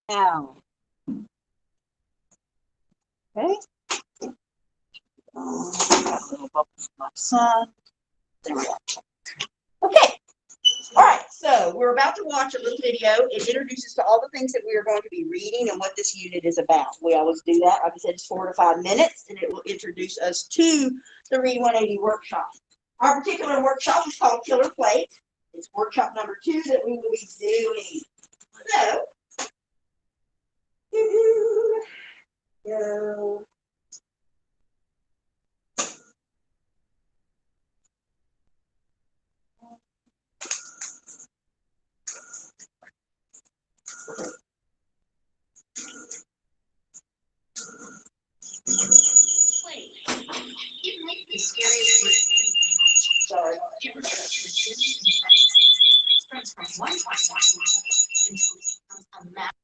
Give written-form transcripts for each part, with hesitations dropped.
Now, okay. Got a little bubble from my son. There we go. Okay. All right. So we're about to watch a little video. It introduces to all the things that we are going to be reading and what this unit is about. We always do that. Like I said, it's 4 to 5 minutes, and it will introduce us to the Read 180 workshop. Our particular workshop is called Killer Plate. It's workshop number 2 that we will be doing. So, go. It might be scary. Sorry. Spreads from one point to another until it becomes a map.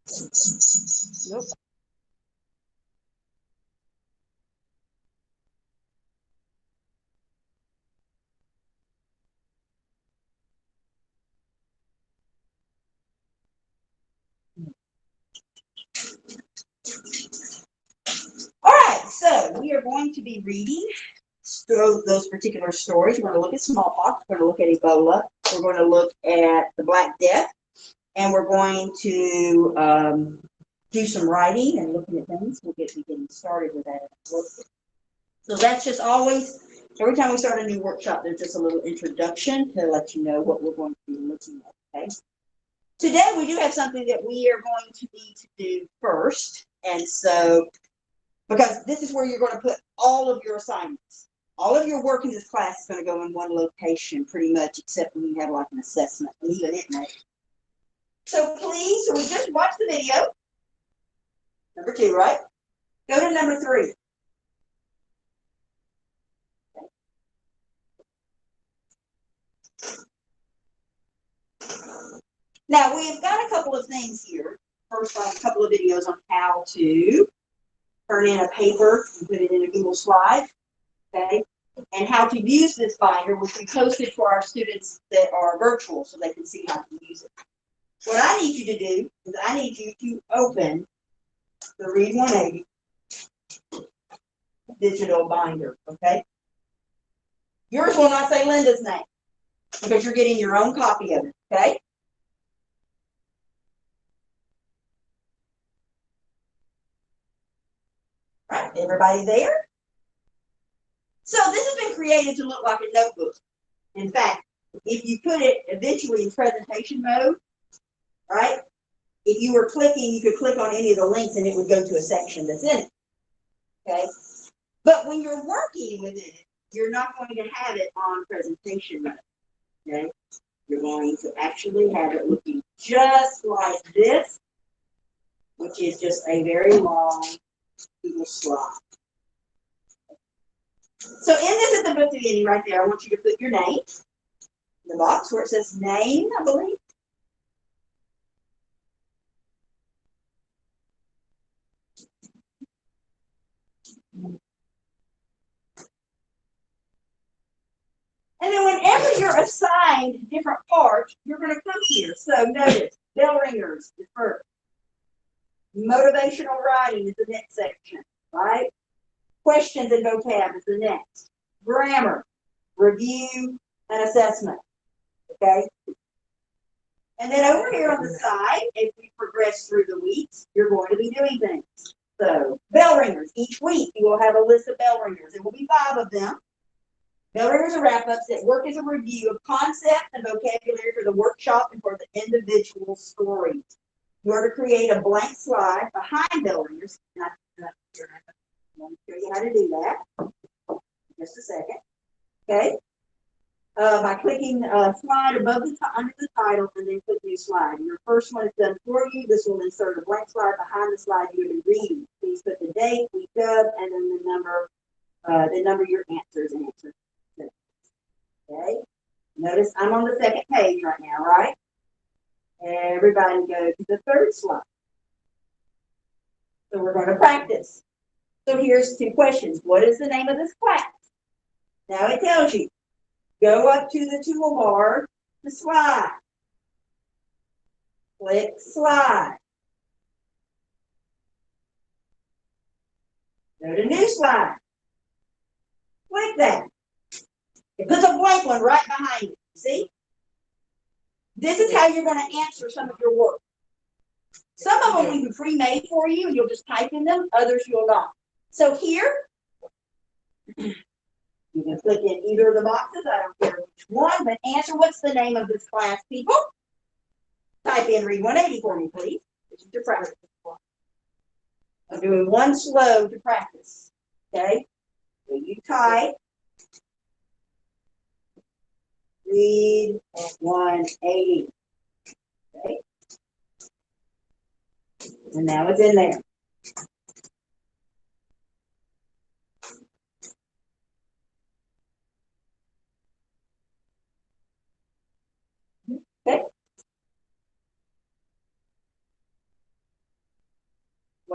Nope. All right, so we are going to be reading those particular stories. We're going to look at smallpox. We're going to look at Ebola. We're going to look at the Black Death, and we're going to do some writing and looking at things. We'll be getting started with that. So that's just always, every time we start a new workshop, there's just a little introduction to let you know what we're going to be looking at, okay? Today, we do have something that we are going to need to do first. And so, because this is where you're going to put all of your assignments. All of your work in this class is going to go in one location pretty much, except when you have like an assessment, and even it may. So please, so we just watched the video. Number 2, right? Go to number 3. Now, we've got a couple of things here. First, a couple of videos on how to turn in a paper and put it in a Google Slide, okay? And how to use this binder, which we posted for our students that are virtual so they can see how to use it. What I need you to do is I need you to open the Read 180 digital binder, okay? Yours will not say Linda's name because you're getting your own copy of it, okay? Right, everybody there? So this has been created to look like a notebook. In fact, if you put it eventually in presentation mode, right? If you were clicking, you could click on any of the links and it would go to a section that's in it, okay? But when you're working with it, you're not going to have it on presentation mode, okay? You're going to actually have it looking just like this, which is just a very long Google slide. So in this at the book beginning right there, I want you to put your name in the box where it says name, I believe. And then whenever you're assigned different parts, you're going to come here. So notice, bell ringers is first. Motivational writing is the next section, right? Questions and vocab is the next. Grammar, review, and assessment, okay? And then over here on the side, as we progress through the weeks, you're going to be doing things. So bell ringers, each week you will have a list of bell ringers. There will be 5 of them. Bell ringers are wrap-ups that work as a review of concepts and vocabulary for the workshop and for the individual stories. You are to create a blank slide behind bell ringers. And I'm going to show you how to do that in just a second. Okay? By clicking slide above under the title and then click new slide. Your first one is done for you. This will insert a blank slide behind the slide you have been reading. Please put the date, week of, and then the number your answers and answers. Okay. Notice I'm on the second page right now, right? Everybody go to the third slide. So we're going to practice. So here's 2 questions. What is the name of this class? Now it tells you. Go up to the toolbar to slide. Click slide. Go to new slide. Click that. It puts a blank one right behind it. See? This is how you're going to answer some of your work. Some of them will be pre-made for you, and you'll just type in them. Others you'll not. So here, you can click in either of the boxes. I don't care which one, but answer what's the name of this class, people. Type in Read 180 for me, please. This is your practice. I'm doing one slow to practice. Okay? So you type Read 180. Okay? And now it's in there. Okay?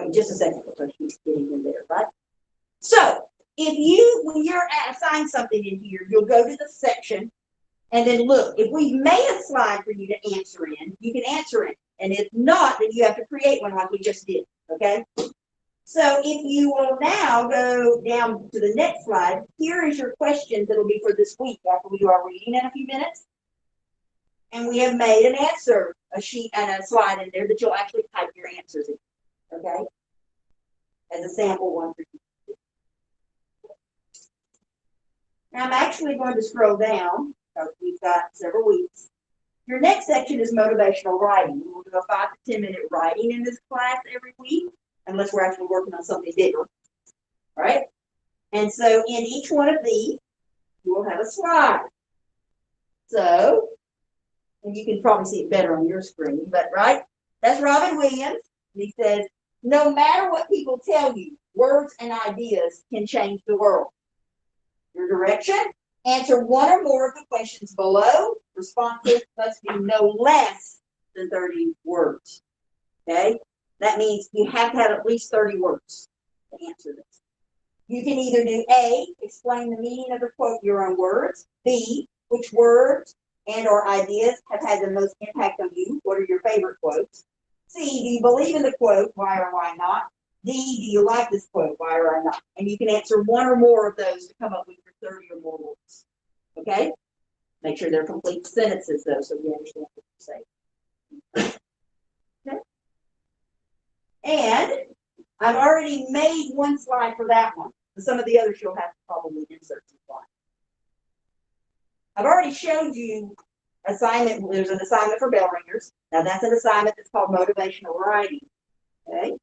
Wait just a second, because she's getting in there, right? So, when you're assigned something in here, you'll go to the section and then look. If we made a slide for you to answer in, you can answer it. And if not, then you have to create one like we just did, okay? So if you will now go down to the next slide, here is your questions that'll be for this week after we do our reading in a few minutes. And we have made an answer, a sheet and a slide in there that you'll actually type your answers in, okay? As a sample one for you. Now I'm actually going to scroll down, because we've got several weeks. Your next section is motivational writing. We will do a 5 to 10 minute writing in this class every week, unless we're actually working on something bigger, right? And so in each one of these, you will have a slide. So, and you can probably see it better on your screen, but right, that's Robin Williams. And he says, no matter what people tell you, words and ideas can change the world. Your direction, answer one or more of the questions below. Responses must be no less than 30 words, okay? That means you have to have at least 30 words to answer this. You can either do A, explain the meaning of the quote in your own words. B, which words and or ideas have had the most impact on you? What are your favorite quotes? C, do you believe in the quote? Why or why not? D, do you like this quote? Why or why not? And you can answer one or more of those to come up with your 30 or more words. Okay? Make sure they're complete sentences, though, so you understand what you're saying. Okay? And I've already made one slide for that one. Some of the others you'll have to probably insert some slides. I've already showed you assignment. There's an assignment for bell ringers. Now that's an assignment that's called motivational writing. Okay.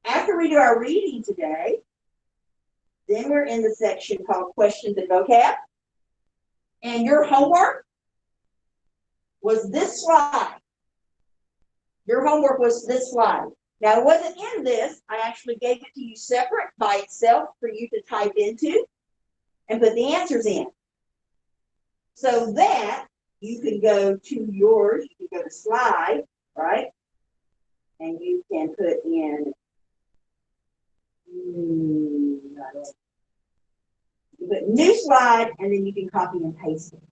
After we do our reading today, then we're in the section called questions and vocab. And your homework was this slide. Your homework was this slide. Now, it wasn't in this. I actually gave it to you separate by itself for you to type into and put the answers in. So that you can go to yours, you can go to slide, right? And you can put in, you put new slide, and then you can copy and paste it.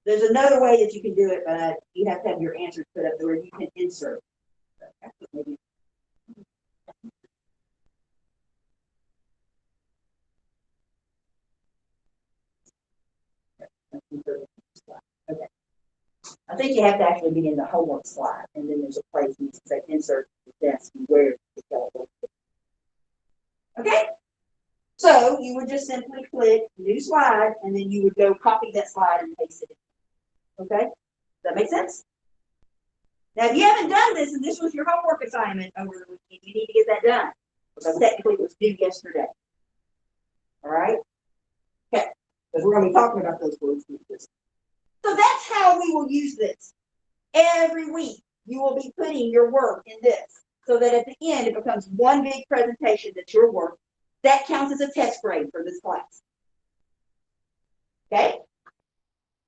There's another way that you can do it, but you have to have your answers put up where you can insert. Okay. I think you have to actually be in the homework slide, and then there's a place you can say insert the desk and where the telephone. Okay? So you would just simply click new slide, and then you would go copy that slide and paste it in. Okay? Does that make sense? Now, if you haven't done this, and this was your homework assignment over the weekend, you need to get that done. Because technically it was due yesterday. All right? Okay. Because we're going to be talking about those words. So that's how we will use this. Every week, you will be putting your work in this. So that at the end, it becomes one big presentation that's your work. That counts as a test grade for this class. Okay?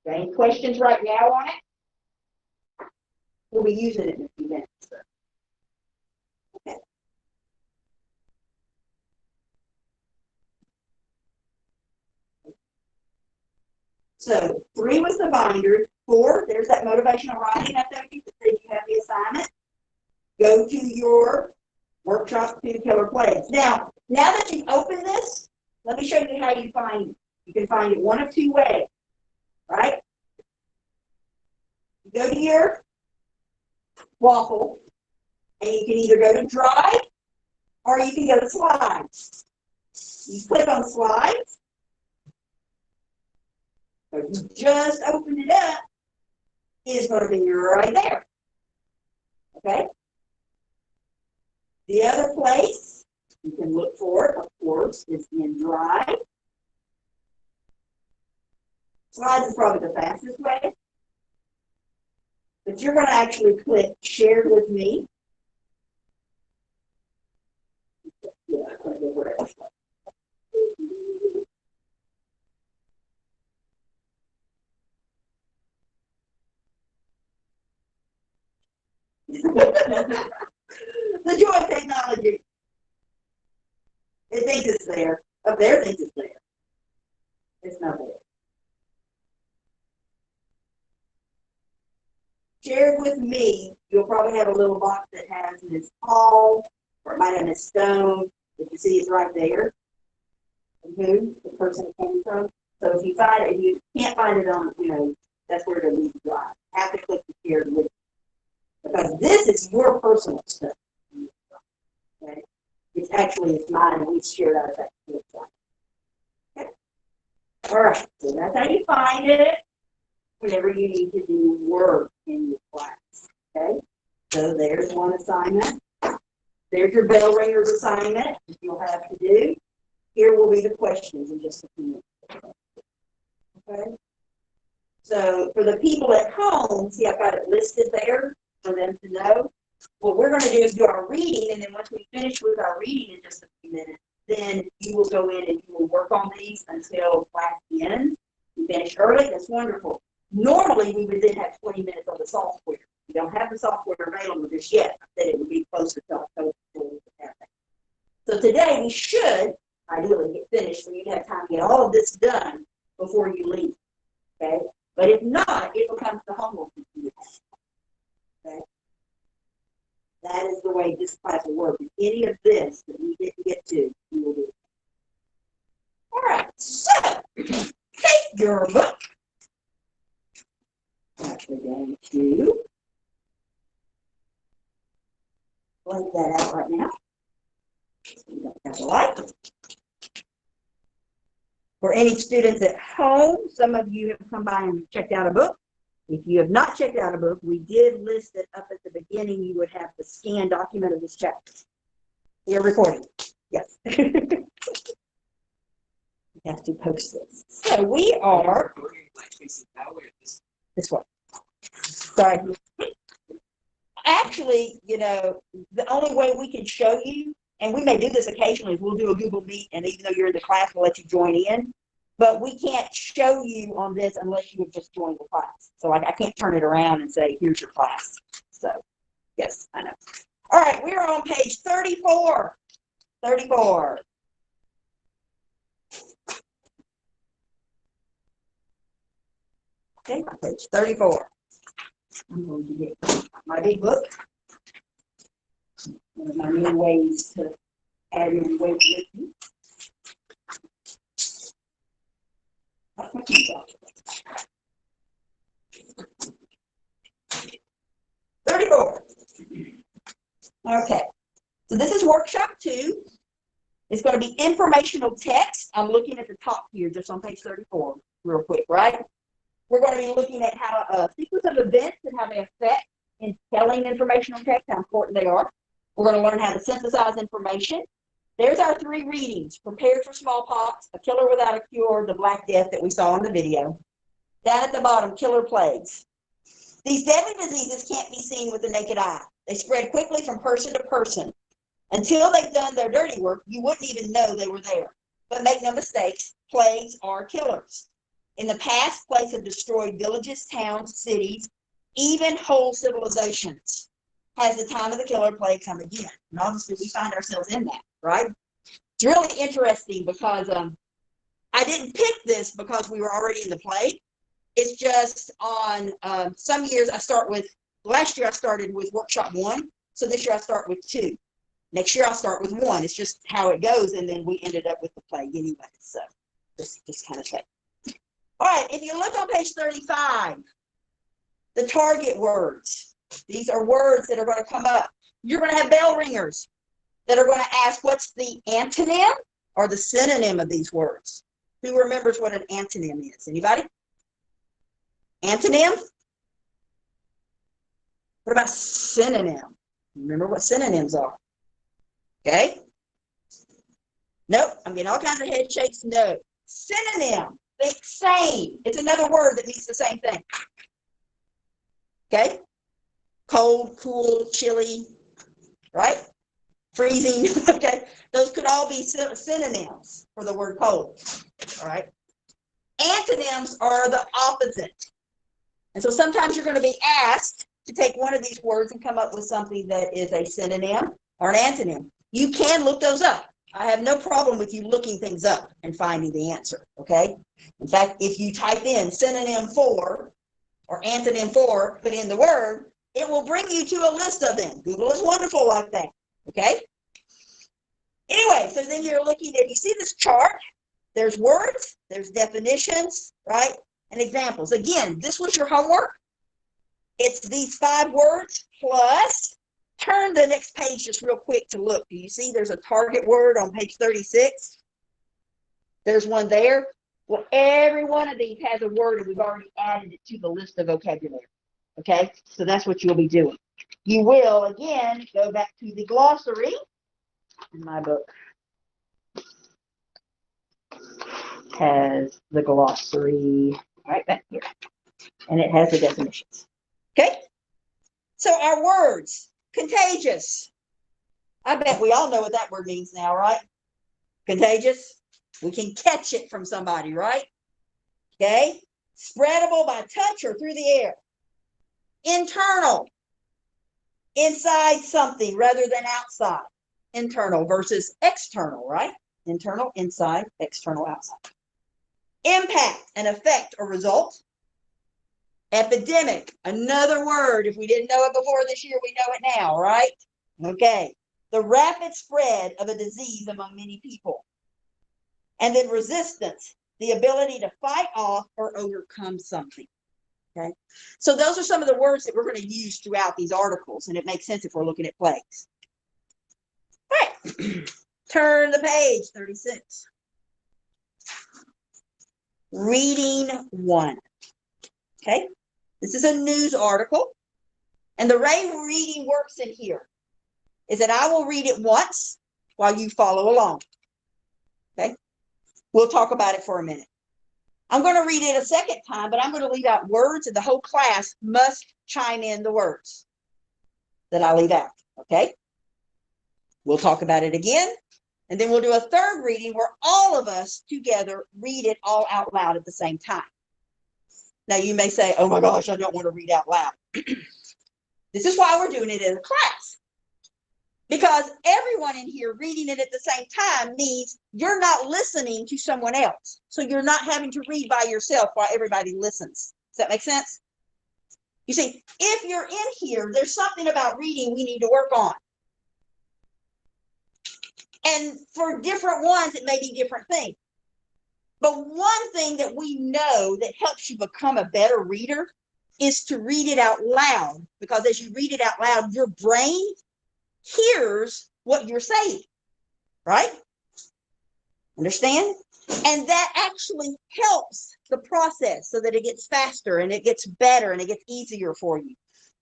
Got any questions right now on it? We'll be using it in a few minutes. Okay. So 3 was the binder. 4, there's that motivational writing I told you that said you have the assignment. Go to your workshop to killer plays. Now that you've opened this, let me show you how you find it. You can find it one of 2 ways, right? You go to your waffle, and you can either go to Drive, or you can go to Slides. You click on Slides. So you just opened it up. It's going to be right there. Okay? The other place you can look for it, of course, is in Drive. Slides is probably the fastest way. But you're going to actually click Shared with Me. Yeah, I'm going to go where else. The joy of technology. It thinks it's there. Up there thinks it's there. It's not there. Share it with me. You'll probably have a little box that has Miss Hall, or it might have Miss Stone. If you see it's right there. And who the person came from. So if you find it, if you can't find it on, that's where the link drive. Have to click the share link. Because this is your personal stuff. Okay? It's mine, and we shared out of that website. Okay. All right, so that's how you find it whenever you need to do work in your class. Okay, so there's one assignment. There's your bell ringers assignment that you'll have to do. Here will be the questions in just a few minutes. Okay, so for the people at home, see I've got it listed there for them to know. What we're going to do is do our reading, and then once we finish with our reading in just a few minutes, then you will go in and you will work on these until class ends. You finish early, that's wonderful. Normally, we would then have 20 minutes on the software. We don't have the software available just yet. I said it would be closer to October before we could have that. So today, we should ideally get finished so you have time to get all of this done before you leave. Okay? But if not, it becomes the homework that you have. Okay? That is the way this class will work. Any of this that we didn't get to, you will do. All right, so take your book. Actually, going to blank that out right now. So you don't have to like. For any students at home, some of you have come by and checked out a book. If you have not checked out a book, we did list it up at the beginning. You would have the scanned document of this chapter. You're recording. Yes. We have to post this. So we are this way. Sorry. Actually, the only way we can show you, and we may do this occasionally, is we'll do a Google Meet, and even though you're in the class, we'll let you join in. But we can't show you on this unless you have just joined the class. So I can't turn it around and say, here's your class. So, yes, I know. All right, we're on page 34. 34. Okay, page 34. I'm going to get my big book. One of my new ways to add in weight with me. 34. Okay, so this is workshop 2. It's going to be informational text. I'm looking at the top here, just on page 34, real quick, right? We're going to be looking at how a sequence of events and how they affect in telling informational text, how important they are. We're going to learn how to synthesize information. There's our 3 readings: prepared for smallpox, a killer without a cure, the Black Death that we saw in the video. Down at the bottom, killer plagues. These deadly diseases can't be seen with the naked eye. They spread quickly from person to person. Until they've done their dirty work, you wouldn't even know they were there. But make no mistakes, plagues are killers. In the past, plagues have destroyed villages, towns, cities, even whole civilizations. Has the time of the killer plague come again? And obviously, we find ourselves in that, right? It's really interesting because I didn't pick this because we were already in the plague. It's just on some years last year I started with workshop 1, so this year I start with 2. Next year I'll start with 1. It's just how it goes, and then we ended up with the plague anyway. So just kind of say. All right, if you look on page 35, the target words. These are words that are going to come up. You're going to have bell ringers that are going to ask what's the antonym or the synonym of these words. Who remembers what an antonym is? Anybody? Antonym? What about synonym? Remember what synonyms are? Okay? Nope. I'm getting all kinds of head shakes. No. Synonym. Think same. It's another word that means the same thing. Okay? Cold, cool, chilly, right? Freezing. Okay? Those could all be synonyms for the word cold. All right? Antonyms are the opposite. And so sometimes you're going to be asked to take one of these words and come up with something that is a synonym. or an antonym. You can look those up. I have no problem with you looking things up and finding the answer, okay? In fact, if you type in synonym for or antonym for, put in the word, it will bring you to a list of them. Google is wonderful like that, okay? Anyway, so then you're looking at, you see this chart? There's words, there's definitions, right? And examples. Again, this was your homework. It's these 5 words plus, turn the next page just real quick to look. Do you see there's a target word on page 36? There's one there. Well, every one of these has a word, and we've already added it to the list of vocabulary. Okay, so that's what you'll be doing. You will, again, go back to the glossary in my book. Has the glossary right back here, and it has the definitions. Okay, so our words: contagious. I bet we all know what that word means now, right? Contagious. We can catch it from somebody, right? Okay, spreadable by touch or through the air. Internal, inside something rather than outside. Internal versus external, right? Internal, inside, external, outside. Impact, an effect or result. Epidemic, another word. If we didn't know it before this year, we know it now, right? Okay. The rapid spread of a disease among many people. And then resistance, the ability to fight off or overcome something. Okay. So those are some of the words that we're going to use throughout these articles, and it makes sense if we're looking at plagues. All right. Turn the page, 36. Reading 1. Okay. This is a news article. And the way reading works in here is that I will read it once while you follow along. Okay. We'll talk about it for a minute. I'm going to read it a second time, but I'm going to leave out words, and the whole class must chime in the words that I leave out. Okay. We'll talk about it again. And then we'll do a third reading where all of us together read it all out loud at the same time. Now you may say, oh my gosh, I don't want to read out loud. This is why we're doing it in a class. Because everyone in here reading it at the same time means you're not listening to someone else. So you're not having to read by yourself while everybody listens. Does that make sense? You see, if you're in here, there's something about reading we need to work on. And for different ones, it may be different things. But one thing that we know that helps you become a better reader is to read it out loud. Because as you read it out loud, your brain hears what you're saying, right? Understand? And that actually helps the process so that it gets faster and it gets better and it gets easier for you.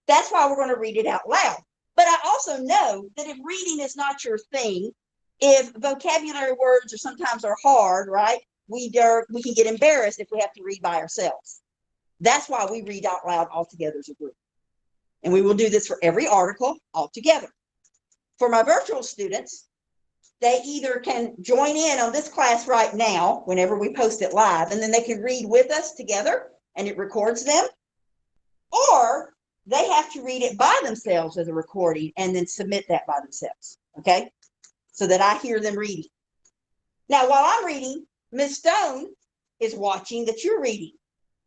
That's why we're going to read it out loud. But I also know that if reading is not your thing, if vocabulary words are sometimes hard, right? We can get embarrassed if we have to read by ourselves. That's why we read out loud all together as a group. And we will do this for every article all together. For my virtual students, they either can join in on this class right now, whenever we post it live, and then they can read with us together, and it records them, or they have to read it by themselves as a recording and then submit that by themselves, okay? So that I hear them reading. Now, while I'm reading, Ms. Stone is watching that you're reading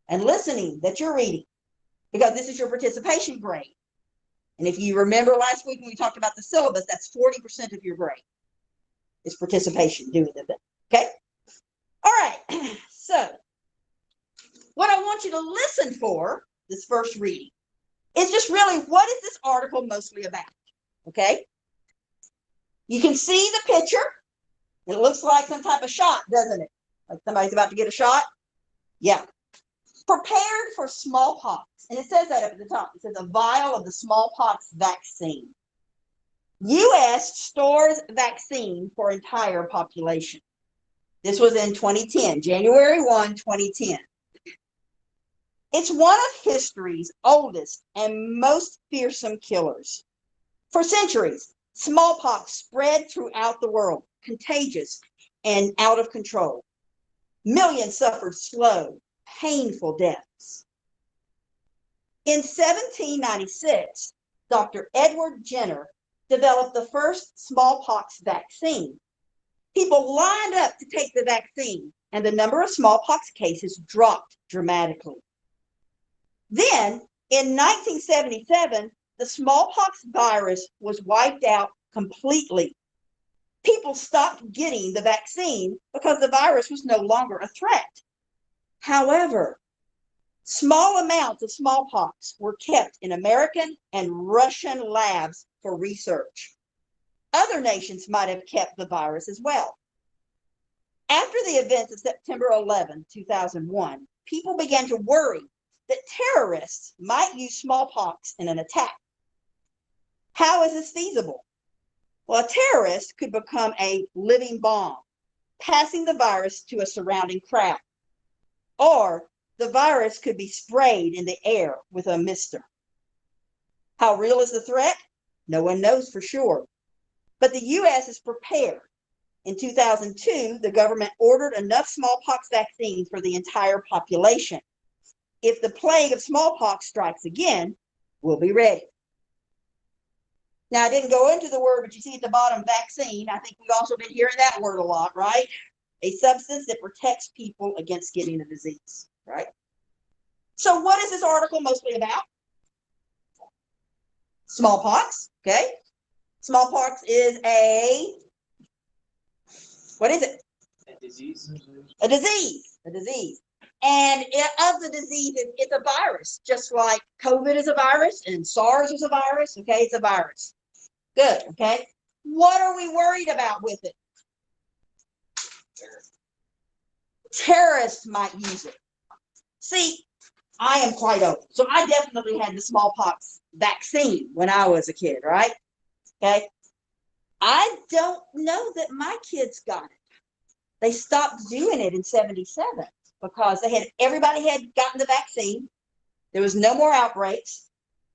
and listening that you're reading, because this is your participation grade. And if you remember last week when we talked about the syllabus, that's 40% of your grade is participation, doing the thing. Okay? All right. So what I want you to listen for, this first reading, is just really, what is this article mostly about? Okay? You can see the picture. It looks like some type of shot, doesn't it? Like somebody's about to get a shot. Yeah. Prepared for smallpox. And it says that up at the top. It says a vial of the smallpox vaccine. U.S. stores vaccine for entire population. This was in 2010, January 1, 2010. It's one of history's oldest and most fearsome killers. For centuries, smallpox spread throughout the world, contagious and out of control. Millions suffered slow, painful deaths. In 1796, Dr. Edward Jenner developed the first smallpox vaccine. People lined up to take the vaccine, and the number of smallpox cases dropped dramatically. Then, in 1977, the smallpox virus was wiped out completely. People stopped getting the vaccine because the virus was no longer a threat. However, small amounts of smallpox were kept in American and Russian labs for research. Other nations might have kept the virus as well. After the events of September 11, 2001, people began to worry that terrorists might use smallpox in an attack. How is this feasible? Well, a terrorist could become a living bomb, passing the virus to a surrounding crowd. Or the virus could be sprayed in the air with a mister. How real is the threat? No one knows for sure. But the U.S. is prepared. In 2002, the government ordered enough smallpox vaccines for the entire population. If the plague of smallpox strikes again, we'll be ready. Now, I didn't go into the word, but you see at the bottom, vaccine. I think we've also been hearing that word a lot, right? A substance that protects people against getting a disease, right? So what is this article mostly about? Smallpox, okay? Smallpox is what is it? A disease. A disease, a disease. And of the disease, it's a virus, just like COVID is a virus and SARS is a virus, okay? It's a virus. Good, okay? What are we worried about with it? Terrorists might use it. See, I am quite old, so I definitely had the smallpox vaccine when I was a kid, right? Okay. I don't know that my kids got it. They stopped doing it in 77 because everybody had gotten the vaccine. There was no more outbreaks.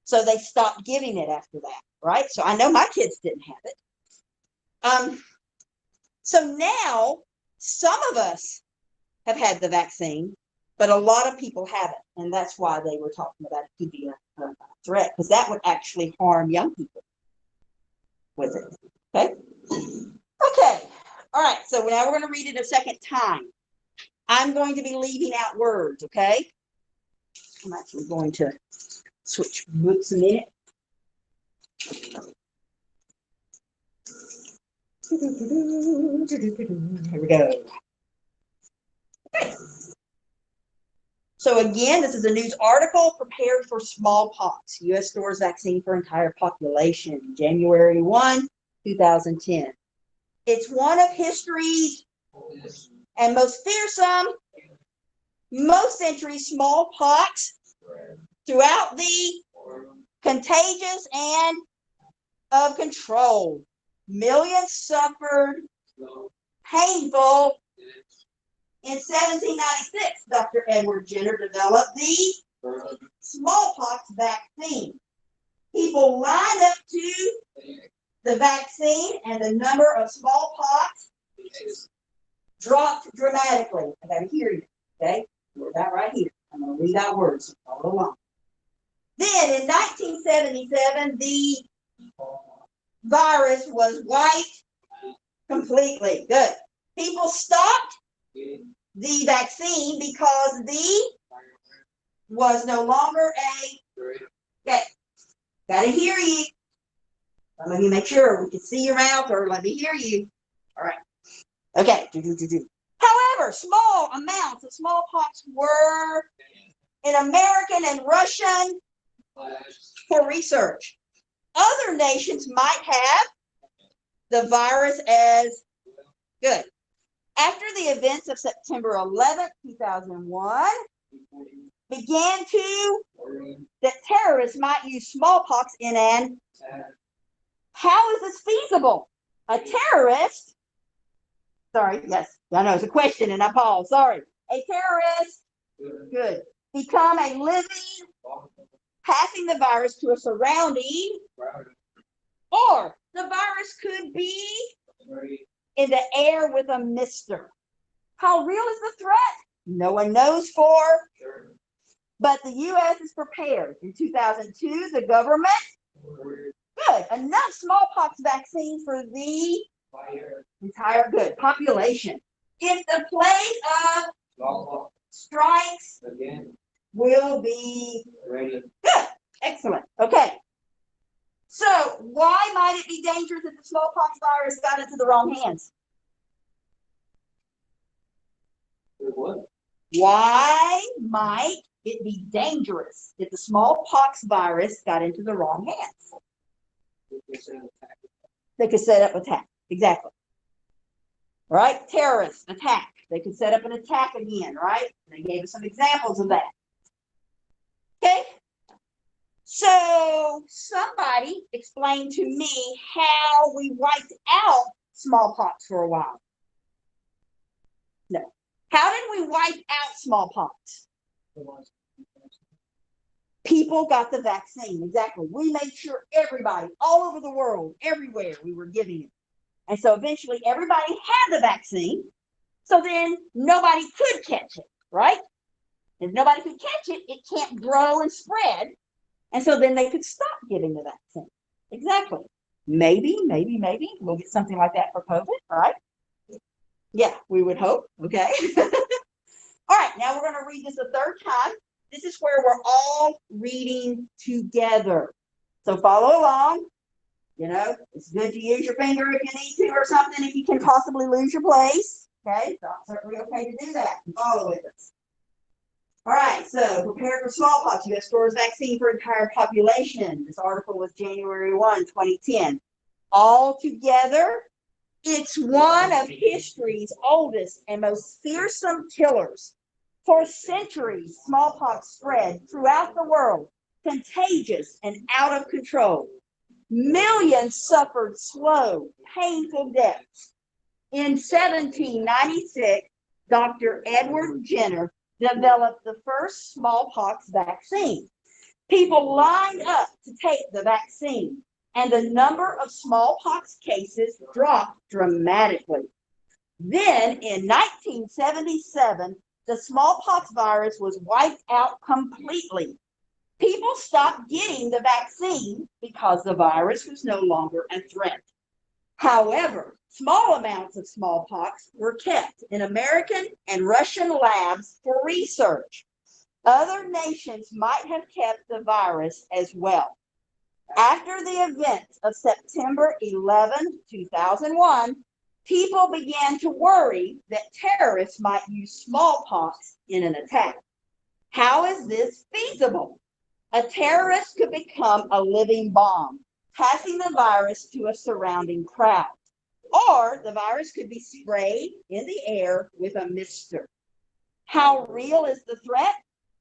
So they stopped giving it after that, right? So I know my kids didn't have it. So now some of us have had the vaccine, but a lot of people haven't. And that's why they were talking about it could be a threat, because that would actually harm young people with it. Okay. Okay. All right. So now we're going to read it a second time. I'm going to be leaving out words. Okay. I'm actually going to switch books a minute. Here we go. Okay. So again, this is a news article prepared for smallpox. U.S. stores vaccine for entire population, January 1, 2010. It's one of history's and most fearsome, most centuries smallpox throughout the contagious and of control. Millions suffered painful. In 1796, Dr. Edward Jenner developed the smallpox vaccine. People lined up to the vaccine, and the number of smallpox dropped dramatically. I got to hear you, okay? We're about right here. I'm going to read out words. Follow along. Then, in 1977, the virus was wiped completely. Good. People stopped the vaccine because the was no longer okay. Gotta hear you. Let me make sure we can see your mouth, or let me hear you. All right. Okay. However, small amounts of smallpox were in American and Russian for research. Other nations might have the virus as good. After the events of September 11th, 2001, began that terrorists might use smallpox in an. How is this feasible? A terrorist, sorry, yes, I know it's a question and I pause, sorry. A terrorist, good, become a living, passing the virus to a surrounding, or the virus could be in the air with a mister. How real is the threat? No one knows for but the U.S. is prepared. In 2002, the government Good. Enough smallpox vaccine for the entire good population. If the plague of strikes will be good. Excellent. Okay. So why might it be dangerous if the smallpox virus got into the wrong hands? Why might it be dangerous if the smallpox virus got into the wrong hands? They could set up an attack. Exactly. Right? Terrorist attack. They could set up an attack again, right? They gave us some examples of that. Okay? So somebody explain to me how we wiped out smallpox for a while. No. How did we wipe out smallpox? People got the vaccine. Exactly. We made sure everybody, all over the world, everywhere, we were giving it. And so eventually everybody had the vaccine. So then nobody could catch it, right? If nobody could catch it, it can't grow and spread. And so then they could stop giving the vaccine. Exactly. Maybe we'll get something like that for COVID, right? Yeah, we would hope. Okay. All right, now we're going to read this a third time. This is where we're all reading together. So follow along. You know, it's good to use your finger if you need to or something, if you can possibly lose your place. Okay, so it's certainly okay to do that and follow with us. All right, so prepare for smallpox. U.S. stores vaccine for entire population. This article was January 1, 2010. Altogether, it's one of history's oldest and most fearsome killers. For centuries, smallpox spread throughout the world, contagious and out of control. Millions suffered slow, painful deaths. In 1796, Dr. Edward Jenner developed the first smallpox vaccine. People lined up to take the vaccine, and the number of smallpox cases dropped dramatically. Then, in 1977, the smallpox virus was wiped out completely. People stopped getting the vaccine because the virus was no longer a threat. However, small amounts of smallpox were kept in American and Russian labs for research. Other nations might have kept the virus as well. After the events of September 11, 2001, people began to worry that terrorists might use smallpox in an attack. How is this feasible? A terrorist could become a living bomb, passing the virus to a surrounding crowd. Or the virus could be sprayed in the air with a mister. How real is the threat?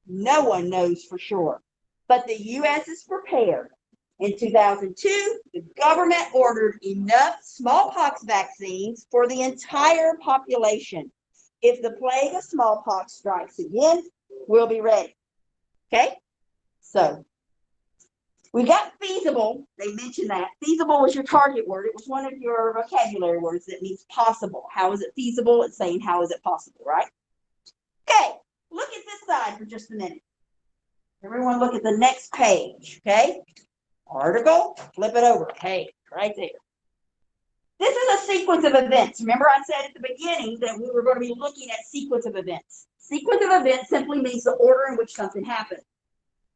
No one knows for sure. But the U.S. is prepared. In 2002, the government ordered enough smallpox vaccines for the entire population. If the plague of smallpox strikes again, we'll be ready. Okay? So, we got feasible. They mentioned that. Feasible was your target word. It was one of your vocabulary words that means possible. How is it feasible? It's saying how is it possible, right? Okay, look at this side for just a minute. Everyone look at the next page, okay? Article, flip it over. Hey, right there. This is a sequence of events. Remember I said at the beginning that we were going to be looking at sequence of events. Sequence of events simply means the order in which something happened.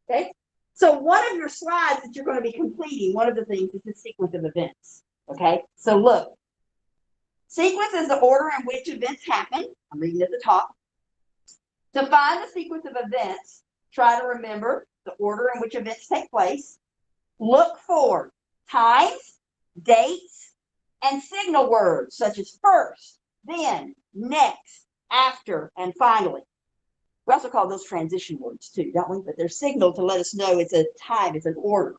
Okay? So one of your slides that you're going to be completing, one of the things is the sequence of events. Okay? So look. Sequence is the order in which events happen. I'm reading at the top. To find the sequence of events, try to remember the order in which events take place. Look for times, dates, and signal words such as first, then, next, after, and finally. We also call those transition words too, don't we? But they're signaled to let us know it's a time, it's an order.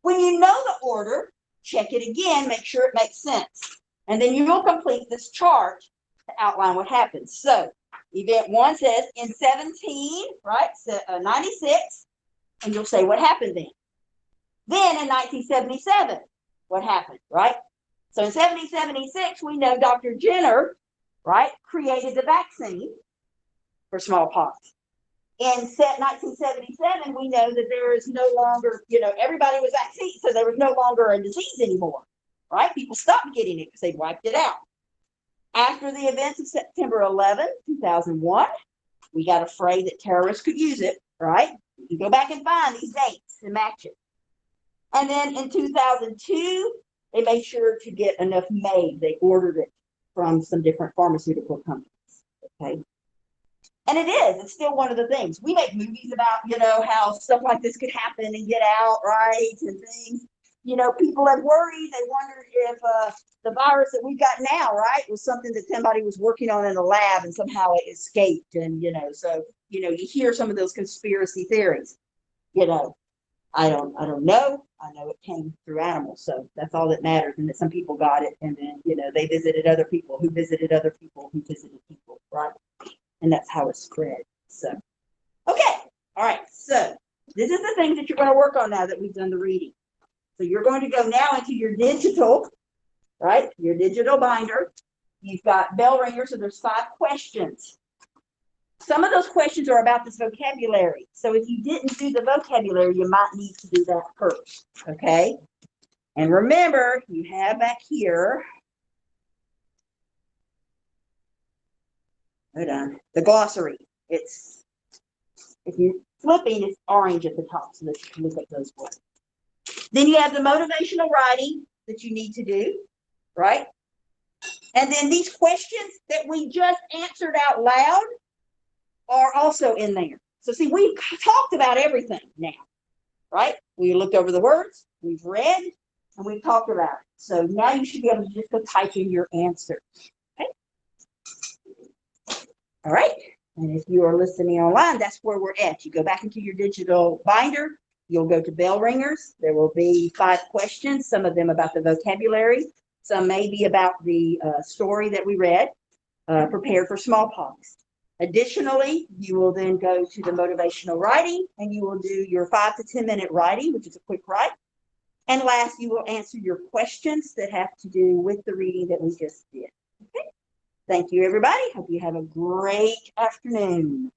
When you know the order, check it again, make sure it makes sense. And then you will complete this chart to outline what happens. So, event 1 says in 17, right, 96, and you'll say what happened then. Then in 1977, what happened, right? So in 1776, we know Dr. Jenner, right, created the vaccine for smallpox. In 1977, we know that there is no longer, everybody was vaccinated, so there was no longer a disease anymore, right? People stopped getting it because they wiped it out. After the events of September 11, 2001, we got afraid that terrorists could use it, right? You go back and find these dates and match it. And then in 2002, they made sure to get enough made. They ordered it from some different pharmaceutical companies, okay? And it's still one of the things. We make movies about, how stuff like this could happen and get out, right, and things. People have worried. They wondered if the virus that we've got now, right, was something that somebody was working on in a lab and somehow it escaped. And, so, you hear some of those conspiracy theories. I don't know. I know it came through animals. So that's all that matters. And that some people got it. And then, they visited other people who visited other people who visited people, right? And that's how it spread. So, okay. All right. So this is the things that you're going to work on now that we've done the reading. So you're going to go now into your digital, right? Your digital binder. You've got bell ringers, so there's 5 questions. Some of those questions are about this vocabulary. So if you didn't do the vocabulary, you might need to do that first, okay? And remember, you have back here, hold on, the glossary. It's, if you're flipping, it's orange at the top, so that you can look at those words. Then you have the motivational writing that you need to do, right? And then these questions that we just answered out loud are also in there. So see, we've talked about everything now, right? We looked over the words, we've read, and we've talked about it. So now you should be able to just go type in your answer. Okay? All right. And if you are listening online, that's where we're at. You go back into your digital binder. You'll go to bell ringers. There will be 5 questions, some of them about the vocabulary, some may be about the story that we read, prepared for smallpox. Additionally, you will then go to the motivational writing and you will do your 5 to 10 minute writing, which is a quick write. And last, you will answer your questions that have to do with the reading that we just did. Okay. Thank you, everybody. Hope you have a great afternoon.